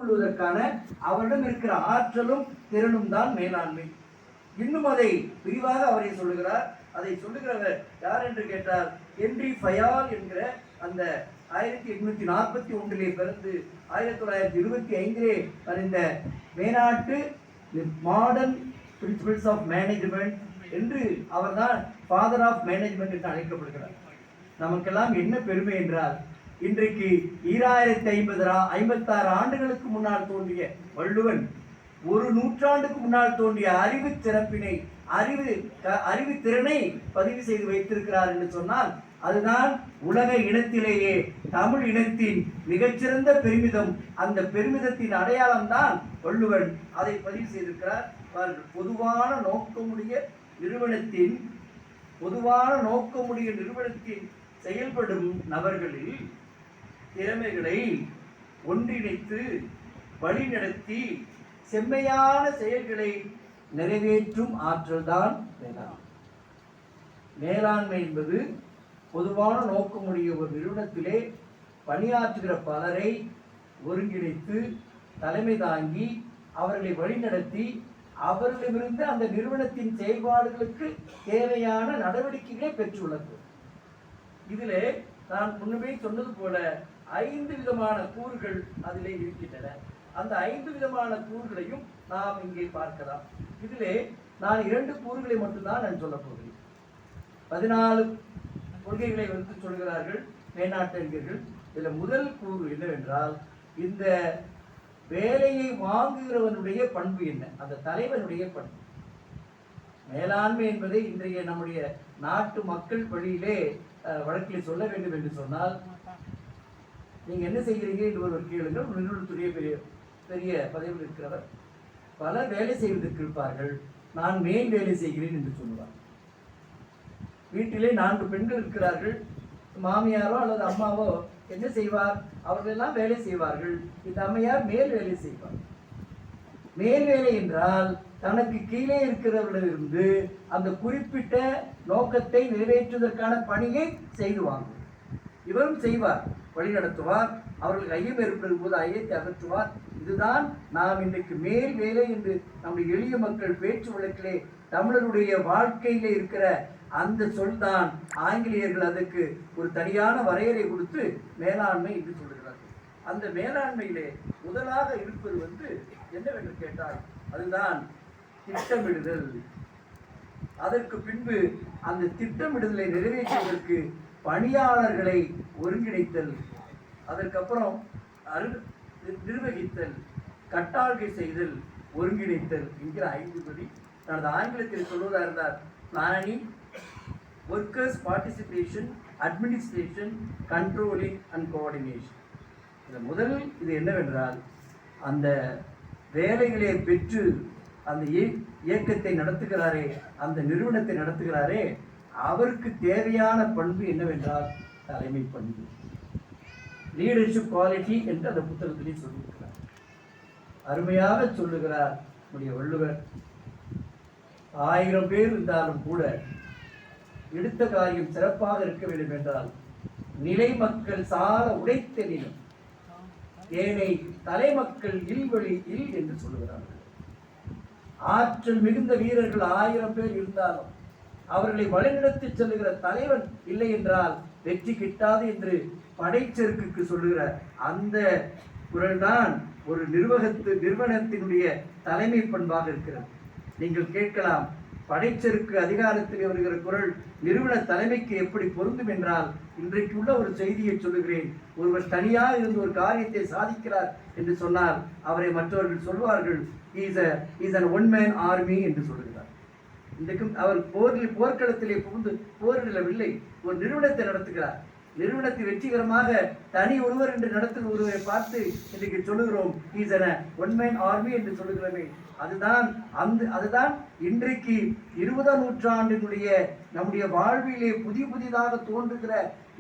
எதிர்கொள்வதற்கான அவரிடம் இருக்கிற ஆற்றலும் திறனும் தான் மேலாண்மை. இன்னும் அதை விரிவாக அவரை சொல்லுகிறார். அதை சொல்லுகிறவர் யார் என்று கேட்டால் ஹென்றி ஃபயால் என்கிற அந்த 1841 பிறந்து 1925 அறிந்த மேனாட்டு மாடர்ன் பிரின்சிபிள்ஸ் ஆஃப் மேனேஜ்மெண்ட் என்று அவர்தான் ஃபாதர் ஆஃப் மேனேஜ்மெண்ட் என்று அழைக்கப்படுகிறார். நமக்கெல்லாம் என்ன பெருமை என்றால் இன்றைக்கு 2056 ஆண்டுகளுக்கு முன்னால் தோன்றிய வள்ளுவன் ஒரு நூற்றாண்டுக்கு முன்னால் தோன்றிய அறிவு சிறப்பினை அறிவு திறனை பதிவு செய்து வைத்திருக்கிறார் என்று சொன்னால் அதுதான் உலக இனத்திலேயே தமிழ் இனத்தின் மிகச்சிறந்த பெருமிதம். அந்த பெருமிதத்தின் அடையாளம் தான் வள்ளுவன் அதை பதிவு செய்திருக்கிறார். பொதுவான நோக்கமுடைய நிறுவனத்தின் செயல்படும் நபர்களில் திறமைகளை ஒன்றிணைத்து வழிநடத்தி செம்மையான செயல்களை நிறைவேற்றும் ஆற்றல் தான் மேலாண்மை. மேலாண்மை என்பது பொதுவான நோக்கமுடைய ஒரு நிறுவனத்திலே பணியாற்றுகிற பலரை ஒருங்கிணைத்து தலைமை தாங்கி அவர்களை வழிநடத்தி அவர்களிடமிருந்து அந்த நிறுவனத்தின் செயல்பாடுகளுக்கு தேவையான நடவடிக்கைகளை பெற்றுள்ளது. இதிலே நான் முன்னமே சொன்னது போல 5 விதமான கூறுகள் அதிலே இருக்கின்றன. அந்த 5 விதமான கூறுகளையும் நாம் இங்கே பார்க்கலாம். இதிலே நான் 2 கூறுகளை மட்டும்தான் நான் சொல்ல போகிறேன். 14 கொள்கைகளை வந்து சொல்கிறார்கள் மேனாட்டறிஞர்கள். இதில் முதல் கூறு என்னவென்றால் இந்த வேலையை வாங்குகிறவனுடைய பண்பு என்ன, அந்த தலைவனுடைய பண்பு. மேலாண்மை என்பதை இன்றைய நம்முடைய நாட்டு மக்கள் வழியிலே வழக்கில் சொல்ல வேண்டும் என்று சொன்னால் நீங்க என்ன செய்கிறீங்க என்று ஒரு கேளுங்கள். நிறுவனத்துடைய பெரிய பதவியில் இருக்கிறவர் பல வேலை செய்வதற்கு இருப்பார்கள். நான் மேல் வேலை செய்கிறேன் என்று சொல்லுவார். வீட்டிலே 4 பெண்கள் இருக்கிறார்கள். மாமியாரோ அல்லது அம்மாவோ என்ன செய்வார்? அவர்கள் எல்லாம் வேலை செய்வார்கள். இந்த அம்மையார் மேல் வேலை செய்வார். மேல் வேலை என்றால் தனக்கு கீழே இருக்கிறவர்களிலிருந்து அந்த குறிப்பிட்ட நோக்கத்தை நிறைவேற்றுவதற்கான பணியை செய்துவாங்க. இவரும் செய்வார், வழி நடத்துவார். அவர்களுக்கு ஐயம் ஏற்படும் போது ஐயத்தை அகற்றுவார். இதுதான் நாம் இன்றைக்கு மேல் வேலை என்று நம்முடைய எளிய மக்கள் பேச்சு வழக்கிலே தமிழருடைய வாழ்க்கையிலே இருக்கிற அந்த சொல் தான். ஆங்கிலேயர்கள் அதற்கு ஒரு தனியான வரையறை கொடுத்து மேலாண்மை என்று சொல்லுகிறார்கள். அந்த மேலாண்மையிலே முதலாக இருப்பது வந்து என்னவென்று கேட்டால் அதுதான் திட்டமிடுதல். அதற்கு பின்பு அந்த திட்டமிடுதலை நிறைவேற்றுவதற்கு பணியாளர்களை ஒருங்கிணைத்தல், அதற்கப்புறம் நிர்வகித்தல், கட்டாள்கை செய்தல், ஒருங்கிணைத்தல் என்கிற 5 படி. நான் ஆங்கிலத்தில் சொல்வதாக இருந்தால் planning, workers participation, administration, controlling and coordination. இந்த முதல் இது என்னவென்றால் அந்த வேலைகளை பெற்று அந்த இயக்கத்தை நடத்துகிறாரே, அந்த நிறுவனத்தை நடத்துகிறாரே, அவருக்கு தேவையான பண்பு என்னவென்றால் தலைமை பண்பு, லீடர்ஷிப் குவாலிட்டி என்று அந்த புத்தகத்திலே சொல்லியிருக்கிறார். அருமையாக சொல்லுகிறார் நம்முடைய வள்ளுவர். 1000 பேர் இருந்தாலும் கூட எடுத்த காரியம் சிறப்பாக இருக்க வேண்டும் என்றால் நிலை மக்கள் சால உடைத்தெனினும் ஏனை தலைமக்கள் இல்வழி இல் என்று சொல்லுகிறார்கள். ஆற்றல் மிகுந்த வீரர்கள் 1000 பேர் இருந்தாலும் அவர்களை வழிநடத்தி செல்லுகிற தலைவன் இல்லை என்றால் வெற்றி கிட்டாது என்று படைச்செருக்குக்கு சொல்லுகிற அந்த குரல்தான் ஒரு நிறுவனத்தினுடைய தலைமை பண்பாக இருக்கிறது. நீங்கள் கேட்கலாம், படைச்செருக்கு அதிகாரத்தில் வருகிற குரல் நிறுவன தலைமைக்கு எப்படி பொருந்தும் என்றால் இன்றைக்கு உள்ள ஒரு செய்தியை சொல்லுகிறேன். ஒருவர் தனியாக இருந்து ஒரு காரியத்தை சாதிக்கிறார் என்று சொன்னால் அவரை மற்றவர்கள் சொல்வார்கள் is an one man army என்று சொல்லுகிறார். இன்றைக்கும் அவர் போர்க்களத்திலே புகுந்து போரிடவில்லை, ஒரு நிறுவனத்தை நடத்துகிறார். நிறுவனத்தை வெற்றிகரமாக தனி ஒருவர் என்று நடத்தும் ஒருவரை பார்த்து இன்றைக்கு சொல்லுகிறோம் is an one man army என்று சொல்லுகிறோமே. அதுதான் இன்றைக்கு 20ஆம் நூற்றாண்டினுடைய நம்முடைய வாழ்விலே புதிதாக தோன்றுகிற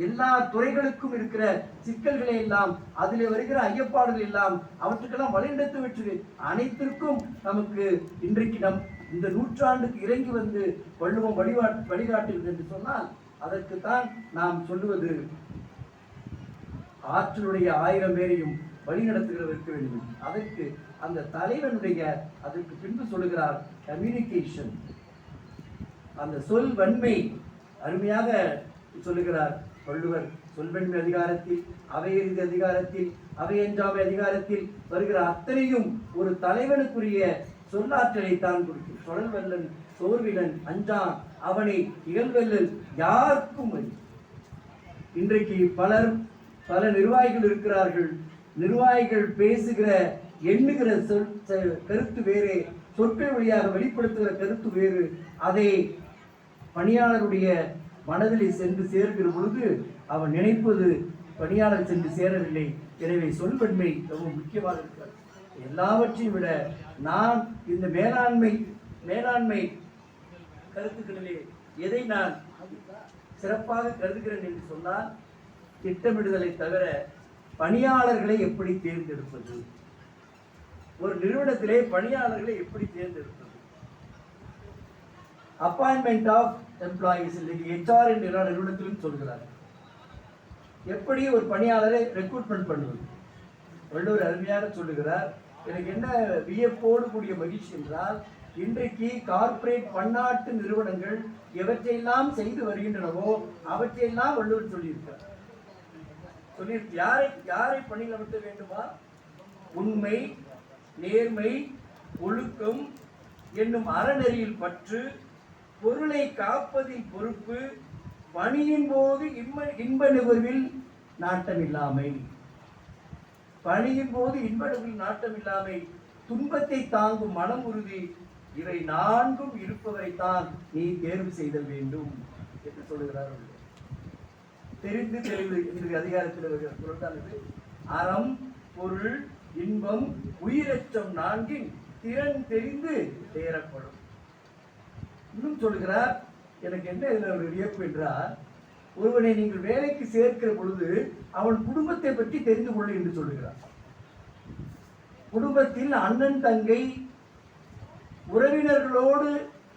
எல்லா துறைகளுக்கும் இருக்கிற சிக்கல்களை எல்லாம், அதிலே வருகிற ஐயப்பாடுகள் எல்லாம், அவற்றுக்கெல்லாம் வழிநடத்தி வெற்றி அனைத்திற்கும் நமக்கு இன்றைக்கு இந்த நூற்றாண்டுக்கு இறங்கி வந்து வள்ளுவம் வழிகாட்டுகிறது என்று சொன்னால் அதற்குத்தான் நாம் சொல்லுவது ஆற்றலுடைய 1000 பேரையும் வழிநடத்துகிறவர் இருக்க வேண்டும். அதற்கு அந்த தலைவனுடைய அதற்கு பின்பு சொல்லுகிறார் கம்யூனிகேஷன், அந்த சொல் வன்மை அருமையாக சொல்லுகிறார் வள்ளுவர். சொல்வன்மை அதிகாரத்தில், அவையறிந்த அதிகாரத்தில், அவையென்றாமை அதிகாரத்தில் வருகிற அத்தனையும் ஒரு தலைவனுக்குரிய சொல்லாற்றலை தான் கொடுக்கும். சொலல்வல்லன் சோர்விலன் அஞ்சான் அவனை இகழ்வல்லல் யாருக்கும். இன்றைக்கு பல நிர்வாகிகள் இருக்கிறார்கள். நிர்வாகிகள் பேசுகிற எண்ணுகிற கருத்து வேறு, சொற்கள் வழியாக வெளிப்படுத்துகிற கருத்து வேறு. அதை பணியாளருடைய மனதிலே சென்று சேர்க்கிற பொழுது அவன் நினைப்பது பணியாளர் சென்று சேரவில்லை. எனவே சொல்வன்மை ரொம்ப முக்கியமாக இருக்கிறது. எல்லாவற்றையும் விட நான் இந்த மேலாண்மை கருத்துக்களிலே எதை நான் சிறப்பாக கருதுகிறேன் என்று சொன்னால், திட்டமிடுதலை தவிர பணியாளர்களை எப்படி தேர்ந்தெடுப்பது, ஒரு நிறுவனத்திலே பணியாளர்களை எப்படி தேர்ந்தெடுப்பது, அப்பாயின்மெண்ட் ஆஃப் எம்ப்ளாயிஸ் HR என்ற எல்லா நிறுவனத்திலும் சொல்கிறார். எப்படி ஒரு பணியாளரை ரெக்ரூட்மெண்ட் பண்ணுவது வள்ளுவர் அருமையாக சொல்லுகிறார். எனக்கு என்ன வியப்போடு கூடிய மகிழ்ச்சி என்றால், இன்றைக்கு கார்ப்பரேட் பன்னாட்டு நிறுவனங்கள் எவற்றையெல்லாம் செய்து வருகின்றனவோ அவற்றையெல்லாம் வள்ளுவர் சொல்லியிருக்கிறார். யாரை பணியில் அமர்த்த வேண்டுமா? உண்மை, நேர்மை, ஒழுக்கம் என்னும் அறநெறியில் பற்று, பொருளை காப்பதில் பொறுப்பு, பணியின் போது இன்ப நுகர்வில் நாட்டமில்லாமை. பணியின் போது இன்ப நுகர்வில் நாட்டமில்லாமை, துன்பத்தை தாங்கும் மனம் உறுதி, இவை 4ம் இருப்பவரைத்தான் நீ தேர்வு செய்தல் வேண்டும் என்று சொல்லுகிறார். தெரிந்து தெளிவு என்ற அதிகாரத்தில் வருகிற பொருள்தான் அறம், பொருள், இன்பம், உயிரச்சம் 4இன் திறன் தெரிந்து தேரப்படும். இன்னும் சொல்கிறார், எனக்கு என்ன இதில் ஒரு வியப்பு என்றால், ஒருவனை நீங்கள் வேலைக்கு சேர்க்கிற பொழுது அவன் குடும்பத்தை பற்றி தெரிந்து கொள்ள என்று சொல்லுகிறார். குடும்பத்தில் அண்ணன் தங்கை உறவினர்களோடு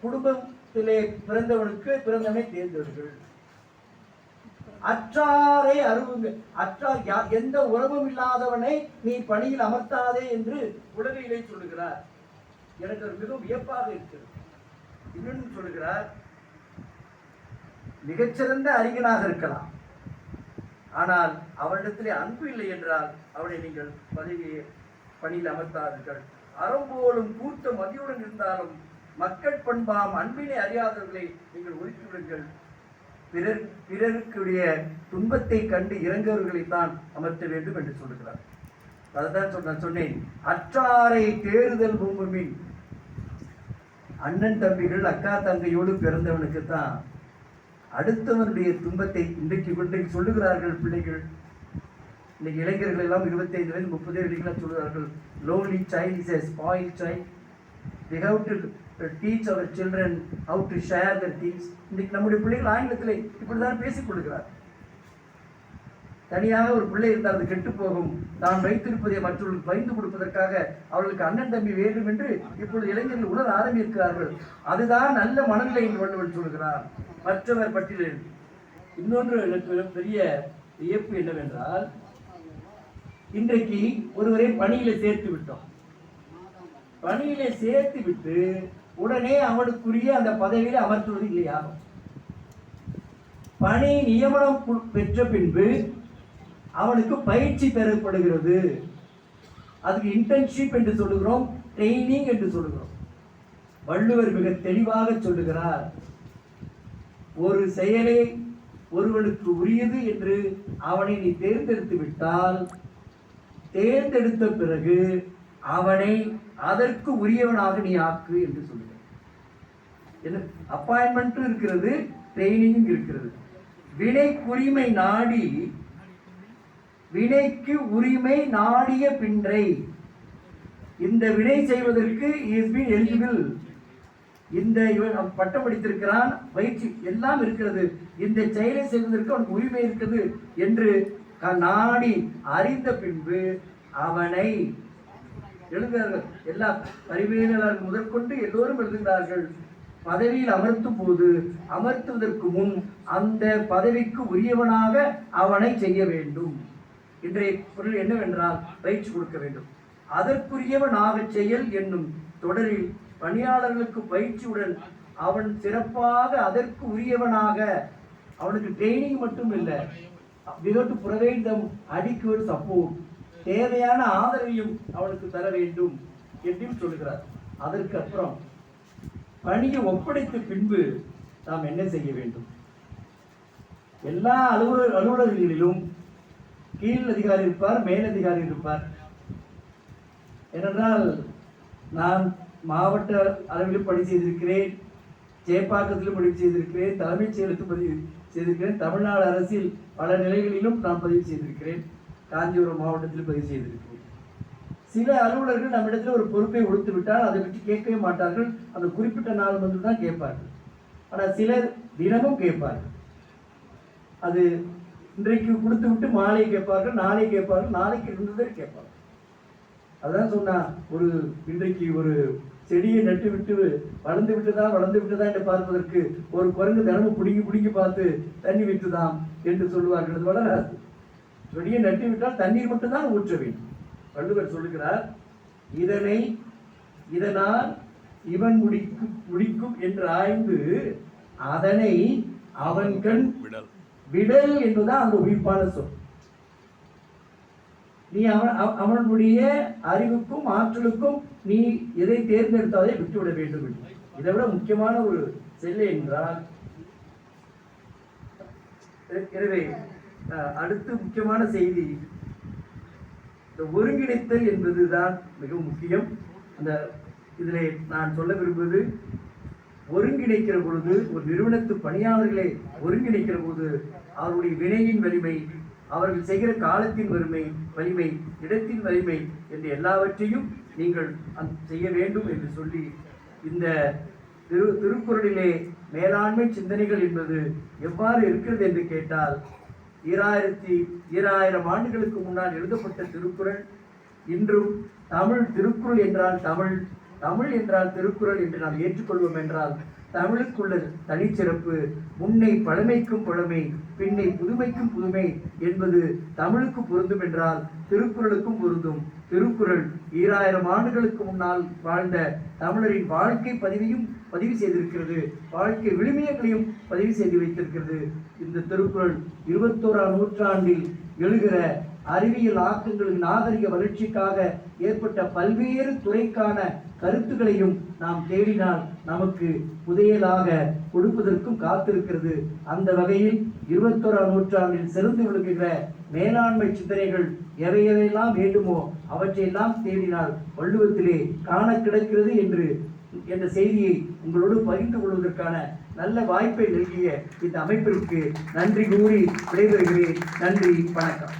குடும்பத்திலே பிறந்தவனை தேர்ந்தெடுங்கள். அற்றாரை அருவுங்க, எந்த உறவும் இல்லாதவனை நீ பணியில் அமர்த்தாதே என்று உலகிலே சொல்லுகிறார். எனக்கு ஒரு மிகவும் வியப்பாக இருக்கிறது. இன்னொன்று சொல்லுகிறார், மிகச்சிறந்த அறிஞனாக இருக்கலாம், ஆனால் அவனிடத்திலே அன்பு இல்லை என்றால் அவனை நீங்கள் பணியில் அமர்த்தாதீர்கள். அறம்போலும் கூட்ட மதியுடன் இருந்தாலும் மக்கள் பண்பாம் அன்பினை அறியாதவர்களை நீங்கள் ஒதுக்கிவிடுங்கள். பிறருக்குடைய துன்பத்தை கண்டு இறங்குவர்களைத்தான் அமர்த்த வேண்டும் என்று சொல்லுகிறார். அதுதான் சொன்னேன், அற்றாரை தேறுதல் பூமின். அண்ணன் தம்பிகள் அக்கா தங்கையோடு பிறந்தவனுக்கு தான் அடுத்தவனுடைய துன்பத்தை இன்றைக்கு சொல்லுகிறார்கள் பிள்ளைகள். இன்னைக்கு இளைஞர்கள் எல்லாம் 25 வயது 30 வயதுலாம் சொல்லுகிறார்கள், lonely child is a spoiled child. We have to teach our children how to share their things. இன்னைக்கு நம்முடைய பிள்ளைகள் ஆங்கிலத்தில் இப்படிதான் பேசிக் கொள்கிறார். தனியாக ஒரு பிள்ளை இருந்தால் அது கெட்டு போகும், தான் வைத்திருப்பதை மற்றவர்களுக்கு பகிர்ந்து கொடுப்பதற்காக அவர்களுக்கு அண்ணன் தம்பி வேண்டும் என்று இப்பொழுது இளைஞர்கள் உணர ஆரம்பிக்கிறார்கள். அதுதான் நல்ல மனநிலை என்று வள்ளுவர் சொல்கிறார். மற்றவர் பற்றியில் இன்னொன்று எனக்கு பெரிய வியப்பு என்னவென்றால், இன்றைக்கு ஒருவரை பணியில சேர்த்து விட்டோம். பணியில சேர்த்து விட்டு உடனே அவனுக்குரிய அந்த பதவியில் அமர்த்துவது இல்லையா? பணி நியமனம் பெற்ற பின்பு அவனுக்கு பயிற்சி தரப்படுகிறது. அதுக்கு இன்டர்ன்ஷிப் என்று சொல்லுகிறோம், ட்ரெயினிங் என்று சொல்லுகிறோம். வள்ளுவர் மிக தெளிவாக சொல்லுகிறார், ஒரு செயலை ஒருவனுக்கு உரியது என்று அவனை நீ தேர்ந்தெடுத்து விட்டால், தேர்ந்தெடுத்த பிறகு அவனை அதற்கு உரியவனாக நீ ஆக்கு என்று சொல்லுகிறார். அப்பாயின்மெண்ட்டும் இருக்கிறது, ட்ரெயினிங்கும் இருக்கிறது. வினைக்குரிமை நாடி வினைக்கு உரிமை நாடிய பின்றை, இந்த வினை செய்வதற்கு எலிஜிபிள், இந்த இவன் பட்டம் படித்திருக்கிறான், பயிற்சி எல்லாம் இருக்கிறது, இந்த செயலை செய்வதற்கு அவனுக்கு உரிமை இருக்கிறது என்று நாடி அறிந்த பின்பு அவனை எழுதுகிறார்கள். எல்லா பரிமையாளர்கள் முதற்கொண்டு எல்லோரும் எழுதுகிறார்கள். பதவியில் அமர்த்தும் போது அமர்த்துவதற்கு முன் அந்த பதவிக்கு உரியவனாக அவனை செய்ய வேண்டும். இன்றைய பொருள் என்னவென்றால் பயிற்சி கொடுக்க வேண்டும். அதற்குரியவனாக செயல் என்னும் தொடரில் பணியாளர்களுக்கு பயிற்சியுடன் அவன் சிறப்பாக அதற்கு உரியவனாக, அவனுக்கு ட்ரைனிங் மட்டும் இல்லை, we have to provide them adequate support, தேவையான ஆதரவையும் அவனுக்கு தர வேண்டும் என்றும் சொல்கிறார். அதற்கு அப்புறம் பணியை ஒப்படைத்த பின்பு நாம் என்ன செய்ய வேண்டும்? எல்லா அலுவலர்களிலும் கீழ் அதிகாரி இருப்பார், மேலதிகாரி இருப்பார். ஏனென்றால் நான் மாவட்ட அளவிலும் பணி செய்திருக்கிறேன், சேப்பாக்கத்திலும் பணி செய்திருக்கிறேன், தலைமைச் செயலகத்தில் பதிவு செய்திருக்கிறேன், தமிழ்நாடு அரசில் பல நிலைகளிலும் நான் பதிவு செய்திருக்கிறேன், காஞ்சிபுரம் மாவட்டத்தில் பதிவு செய்திருக்கிறேன். சில அலுவலர்கள் நம்மிடத்தில் ஒரு பொறுப்பை கொடுத்து விட்டால் அதை பற்றி கேட்கவே மாட்டார்கள், அந்த குறிப்பிட்ட நாள் வந்து தான் கேட்பார்கள். ஆனால் சிலர் தினமும் கேட்பார்கள். அது இன்றைக்கு கொடுத்து விட்டு மாலை கேட்பார்கள், நாளை கேட்பார்கள், நாளைக்கு இருந்ததை கேட்பார்கள். அதான் சொன்னா, ஒரு இன்றைக்கு ஒரு செடியை நட்டு விட்டு வளர்ந்து விட்டுதா என்று பார்ப்பதற்கு ஒரு குரங்கு தினமும் பிடுங்கி பார்த்து தண்ணி விட்டுதாம் என்று சொல்லுவார்கள். அது வளராது. செடியை நட்டு விட்டால் தண்ணீர் மட்டும்தான் ஊற்ற வேண்டும். வள்ளுவர் சொல்லுகிறார், இதனால் இவன் முடிக்கும் என்று ஆய்ந்து அதனை அவன் கண் விடல் என்பதுதான் அந்த உயிர்ப்பான சொல். நீ அவனுடைய அறிவுக்கும் ஆற்றலுக்கும் நீ எதை தேர்ந்தெடுத்தாலே விட்டுவிட வேண்டும் என்று. இதை விட முக்கியமான ஒரு செல்லை என்றால், எனவே அடுத்து முக்கியமான செய்தி, இந்த ஒருங்கிணைத்தல் என்பதுதான் மிகவும் முக்கியம். அந்த இதிலே நான் சொல்ல விரும்புவது, ஒருங்கிணைக்கிற பொழுது, ஒரு நிறுவனத்து பணியாளர்களை ஒருங்கிணைக்கிற போது அவருடைய வினையின் வலிமை, அவர்கள் செய்கிற காலத்தின் வலிமை, இடத்தின் வலிமை என்று எல்லாவற்றையும் நீங்கள் செய்ய வேண்டும் என்று சொல்லி, இந்த திருக்குறளிலே மேலாண்மை சிந்தனைகள் என்பது எவ்வாறு இருக்கிறது என்று கேட்டால், 2000 ஆண்டுகளுக்கு முன்னால் எழுதப்பட்ட திருக்குறள் இன்றும் தமிழ் திருக்குறள் என்றால் தமிழ் என்றால் திருக்குறள் என்று நாம் ஏற்றுக்கொள்வோம் என்றால், தமிழுக்குள்ள தனிச்சிறப்பு முன்னை பழமைக்கும் பழமை, பின்னை புதுமைக்கும் புதுமை என்பது தமிழுக்கு பொருந்தும் என்றால் திருக்குறளுக்கும் பொருந்தும். திருக்குறள் 2000 ஆண்டுகளுக்கு முன்னால் வாழ்ந்த தமிழரின் வாழ்க்கை பதிவு செய்திருக்கிறது, வாழ்க்கை விழுமியங்களையும் பதிவு செய்து வைத்திருக்கிறது. இந்த திருக்குறள் 21ஆம் நூற்றாண்டில் எழுகிற அறிவியல் ஆக்கங்களின் நாகரிக வளர்ச்சிக்காக ஏற்பட்ட பல்வேறு துறைக்கான கருத்துக்களையும் நாம் தேடினால் நமக்கு புதையலாக கொடுப்பதற்கும் காத்திருக்கிறது. அந்த வகையில் 21ஆம் நூற்றாண்டில் சிறந்து விளங்குகிற மேலாண்மை சிந்தனைகள் எவையெல்லாம் வேண்டுமோ அவற்றையெல்லாம் தேடினால் வள்ளுவத்திலே காண கிடக்கிறது என்ற செய்தியை உங்களோடு பகிர்ந்து கொள்வதற்கான நல்ல வாய்ப்பை நல்கிய இந்த அமைப்பிற்கு நன்றி கூறி விடைபெறுகிறேன். நன்றி, வணக்கம்.